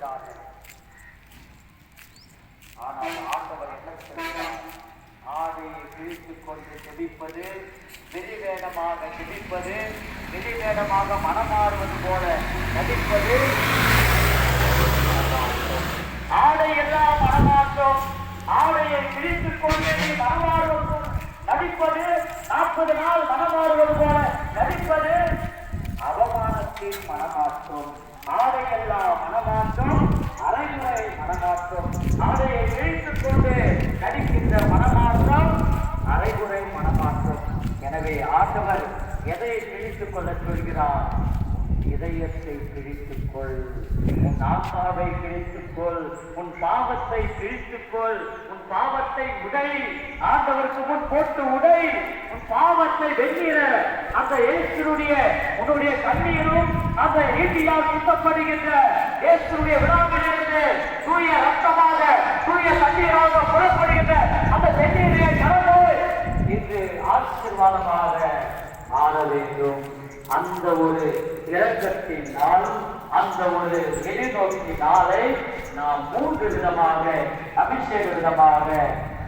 சொல்கிறார்கள். ஆனால் ஆண்டவர் என்ன சொல்கிறார்? ஆடையை கிழித்துக் கொண்டு ஜெபிப்பது, வெளிவேடமாக ஜெபிப்பது, வெளிவேடமாக மனமாறுவது போல நடிப்பது ஆடை எல்லாம் மனமாற்றம். ஆடையை கிழித்துக் கொண்டு மனமாறுவது நடிப்பது, 40 நாள் மனமாறுவது போல நடிப்பது அவமானத்தின் மனமாற்றம். ஆடையெல்லாம் மனமாற்றம், அரைமுறை மனமாற்றம். ஆடையை கிழித்துக் கொண்டு நடிக்கின்ற மனமாற்றம் அரைமுறை மனமாற்றம். எனவே ஆண்டவர் எதை கிழித்துக் கொள்ள சொல்கிறார்? இதயத்தை கிழித்துக்கொள், உன் ஆத்மாவை கிழித்துக்கொள், உன் பாவத்தை கிழித்துக்கொள், உன் பாவத்தை உடை, ஆண்டவருக்கு முன் போட்டு உடை, உன் பாவத்தை வெந்நீர அந்த இயேசுடைய உன்னுடைய கண்ணீரும் அந்த நீதியால் சுத்தப்படுகின்ற இயேசுடைய விழாவிலிருந்து தூய ரத்தமாக தூய தண்ணீராக புறப்படுகின்ற அந்த வெந்நீரை கடந்து இன்று ஆசீர்வாதமாக ஆள வேண்டும். அந்த ஒரு இரக்கத்தின் நாள், அந்த ஒரு எதிர்நோக்கி நாளை நாம் 3 விதமாக அபிஷேக விதமாக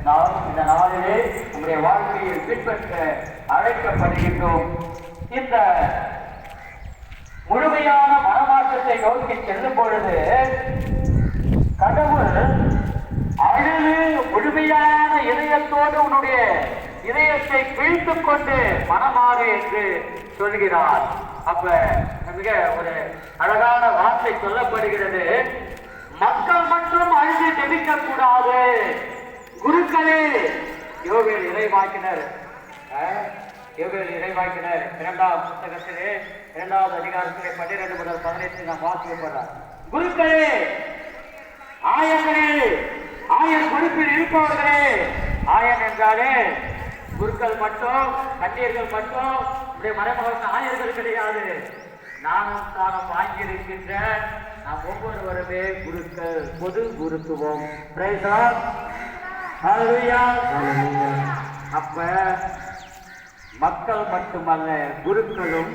நாம் இந்த நாளிலே நம்முடைய வாழ்க்கையில் பின்பற்ற அழைக்கப்படுகின்றோம். இந்த முழுமையான மனமாற்றத்தை நோக்கி செல்லும் பொழுது கடவுள் அழுது முழுமையான இதயத்தோடு உன்னுடைய இதயத்தை கிழித்துக் கொண்டு மனமாறு என்று சொல்கிறார். அப்ப மிக ஒரு அழகான வார்த்தை சொல்லப்படுகிறது. மக்கள் மட்டும் அழுது ஜெபிக்க கூடாது. குருக்களே, யோவேல் இறைவாக்கினர் 2ஆம் புத்தகத்திலே 2வது அதிகாரத்திலே 12 முதல் 18 நாம் வாசிக்கப்படுறார். குருக்களே, ஆயர்களே, ஆயர் பொறுப்பில் இருப்பவர்களே. ஆயன் என்றாலே குருக்கள் மட்டும், கன்னியர்கள் மட்டும், மறைமுக ஆயர்கள் கிடையாது. நானும் தானும் வாங்கியிருக்கின்ற நாம் ஒவ்வொருவருமே குருக்கள், பொது குருத்துவம். அப்ப மக்கள் மட்டுமல்ல, குருக்களும்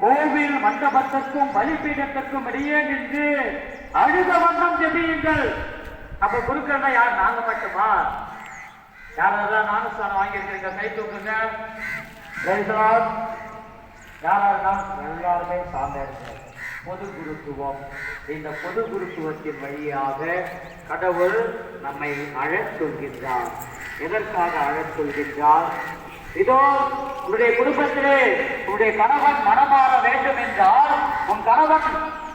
கோவில் மண்டபத்திற்கும் பலிபீடத்திற்கும் இடையே நின்று அழுத வண்ணம் ஜெபியுங்கள். அப்ப குருக்கள் யார்? நாங்க மட்டுமா? யாரெல்லாம் ஞானஸ்தானம் வாங்கியிருக்கிறீங்க கை தூக்குங்க. யாரெல்லாம்? எல்லாருமே சார்ந்த பொது குருத்துவம். இந்த பொது குருத்துவத்தின் வழியாக கடவுள் நம்மை அழச் சொல்கின்றார். எதற்காக அழச் சொல்கின்றார்? இதோ உன்னுடைய குடும்பத்திலே உன்னுடைய கணவன் மனமாற வேண்டும் என்றால், உன் கணவன்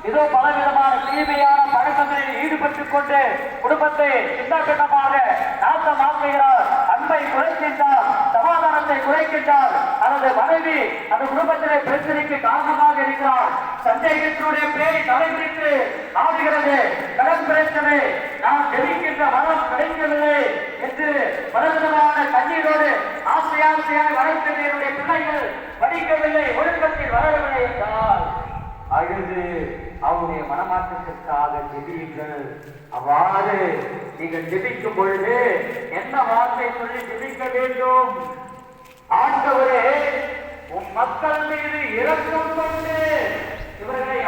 இதோ பலவிதமான தீமையான பழக்கங்களில் ஈடுபட்டுக் கொண்டு குடும்பத்தை சின்னபின்னமாக நாசமாக்குகிறார், அன்பை குறைக்கின்றார், சமாதானத்தை குறைக்கின்றார், அல்லது மனைவி அந்த குடும்பத்திலே பிரச்சனைக்கு காரணமாக இருக்கிறார், சந்தேகத்தினுடைய பேய் தலைவிரித்து ஆடுகிறது, கடன் பிரச்சனை, நாம் ஜெபிக்கின்ற மனம் கிடைக்கவில்லை என்று பலவிதமான கண்ணீரோடு ஆசையாசையாய் வளர்க்கின்ற என்னுடைய பிள்ளைகள் படிக்கவில்லை, ஒழுக்கத்தில் வளரவில்லை என்றால் அழுது அவருடைய மனமாற்றத்திற்காக ஜெபியுங்கள். அவ்வாறு நீங்கள் ஜெபிக்கும் பொழுது என்ன வார்த்தை சொல்லி ஜெபிக்க வேண்டும்? ஆண்டவரே, உன் மக்கள் மீது இரக்கம் கொண்டு இவர்களை